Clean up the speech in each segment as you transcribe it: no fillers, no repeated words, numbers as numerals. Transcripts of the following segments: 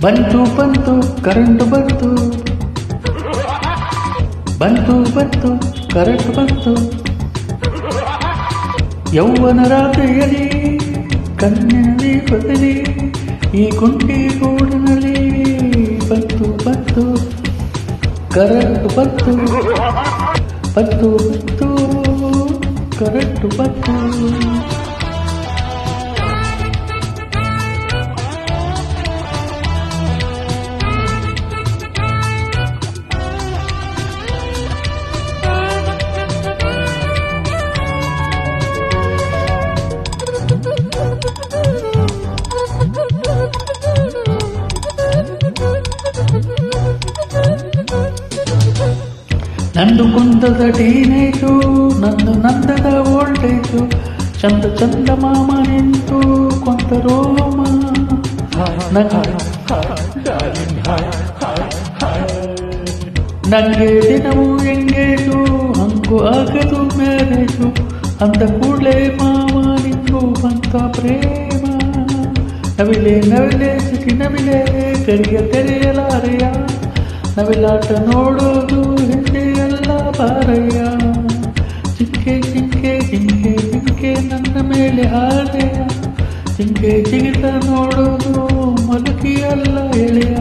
ಬಂತು ಬಂತು ಕರೆಂಟು ಬಂತು, ಬಂತು ಬಂತು ಕರೆಂಟು ಬಂತು. ಯೌವನ ರಾತ್ರಿಯಲ್ಲಿ ಕಣ್ಣಿನ ದೀಪದಲ್ಲಿ ಈ ಕುಂಟಿ ಗೂಡಿನಲ್ಲಿ ಬಂತು ಬಂತು ಕರೆಂಟು ಬಂತು, ಬಂತು ಬಂತು ಕರೆಂಟು ಬಂತು. ನಂದು ಕುಂದದ ಟೀನೇಜು, ನಂದು ನಂದದ ಓಲ್ಟೇಜು, ಚಂದ ಚಂದ ಮಾಮ ನಿಂತು ಕೊಂತ ರೋಮ. ನಂಗೆ ದಿನವೂ ಎಂಗೇಜು, ಹಂಗು ಆಗದು ಮ್ಯಾರೇಜು, ಅಂದ ಕೂಡಲೇ ಮಾವ ನಿಂತು ಬಂತ ಪ್ರೇಮ. ನವಿಲೆ ನವಿಲೆ ಸಿಟಿ ನವಿಲೆ ಕರಿಯ ತೆರೆಯಲಾರೆಯ, ನವಿಲಾಟ ನೋಡೋದು ಹಿಂದೆ ಎಲ್ಲ ಬಾರಯ್ಯ. ಜಿಂಕೆ ಜಿಂಕೆ ಜಿಂಕೆ ಜಿಂಕೆ ನನ್ನ ಮೇಲೆ ಹಾರೆಯ, ಜಿಂಕೆ ಜಿಗಿತ ನೋಡೋದು ಮಲಗಿ ಅಲ್ಲ ಎಳೆಯ.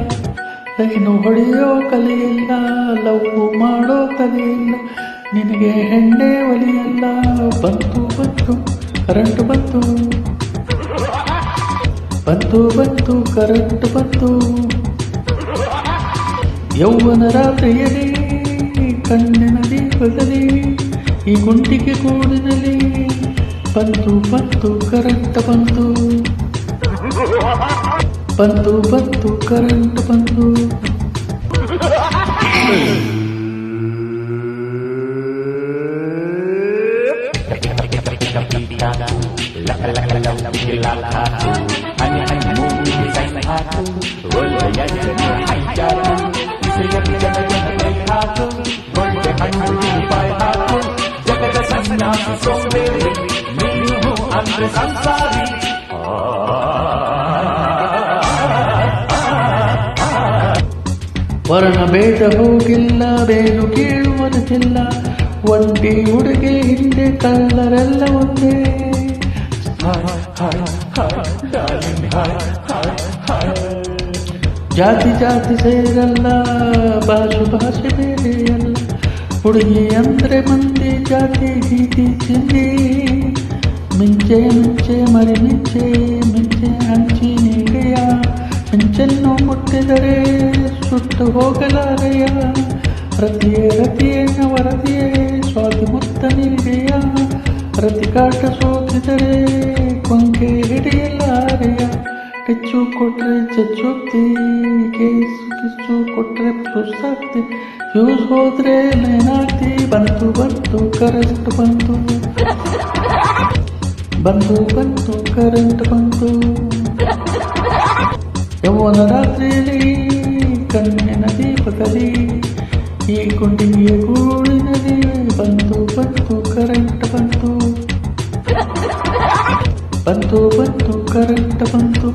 ಲೈನು ಹೊಡೆಯೋ ಕಲೆಯಿಲ್ಲ, ಲವ್ ಮಾಡೋ ಕಲೆಯಿಲ್ಲ, ನಿನಗೆ ಹೆಣ್ಣೆ ಒಲಿಯಲ್ಲ. ಬಂತು ಬಂತು ಕರೆಂಟು ಬಂತು, ಬಂತು ಬಂತು ಕರೆಂಟು ಬಂತು. ಯೌವನ ರಾತ್ರಿಯಲ್ಲಿ ಕಣ್ಣಿನ ದೀಪದಲ್ಲಿ ಈ ಗುಂಡಿಗೆ ಗೂಡಿನಲ್ಲಿ ಬಂತು ಬಂತು ಕರೆಂಟ್ ಬಂತು, ಬಂತು ಬಂತು ಕರೆಂಟ್ ಬಂತು. ವರ್ಣ ಭೇದ ಹೋಗಿಲ್ಲ, ಬೇನು ಕೇಳುವುದಿಲ್ಲ, ಒಂಟಿ ಹುಡುಗಿ ಹಿಂದೆ ಕಲ್ಲರೆಲ್ಲ ಒಂದೇ. ಜಾತಿ ಜಾತಿ ಸೇರಲ್ಲ, ಭಾಷೆ ಭಾಷೆ ಬೇರೆಯಲ್ಲ, ಹುಡುಗಿ ಅಂದ್ರೆ ಮಂದಿ ಜಾತಿ ಗೀತಿ ಚಿಂದಿ. ಮಿಂಚೆ ಮಿಂಚೆ ಮರಿ ಮಿಂಚೆ ಮಿಂಚೆ ಹಂಚಿ ನೀಡೆಯ, ಮಿಂಚನ್ನು ಮುಟ್ಟಿದರೆ ಸುಟ್ಟು ಹೋಗಲಾರೆಯ. ರತಿಯೇ ರತಿಯೇ ನವರತಿಯೇ ಸ್ವಾತಿ ಮುತ್ತ ನೀಡೆಯ, ರತಿ ಕಾಟ ಸೋತಿದರೆ ಕೊಂಕೆ ಹಿಡಿಯಲಾರೆಯ. ಕಿಚ್ಚು ಕೊಟ್ರೆ ಚಚ್ಚುತ್ತಿ, ಕಿಚ್ಚು ಕೊಟ್ರೆ ಸುಸ್ತಾಗ್ತಿ, ಫ್ಯೂಸ್ ಹೋದ್ರೆ ನೇನಾಗ್ತಿ. ಬಂತು ಬಂತು ಕರೆಂಟ್ ಬಂತು, ಬಂತು ಬಂತು ಕರೆಂಟ್ ಬಂತು. ಯೌವನ ರಾತ್ರಿಯಲ್ಲಿ ಕಣ್ಣಿನ ದೀಪದಲ್ಲಿ ಈ ಗುಂಡಿಗೆ ಗೂಡಿನಲ್ಲಿ ಬಂತು ಬಂತು ಕರೆಂಟ್ ಬಂತು, ಬಂತು ಬಂತು ಕರೆಂಟ್ ಬಂತು.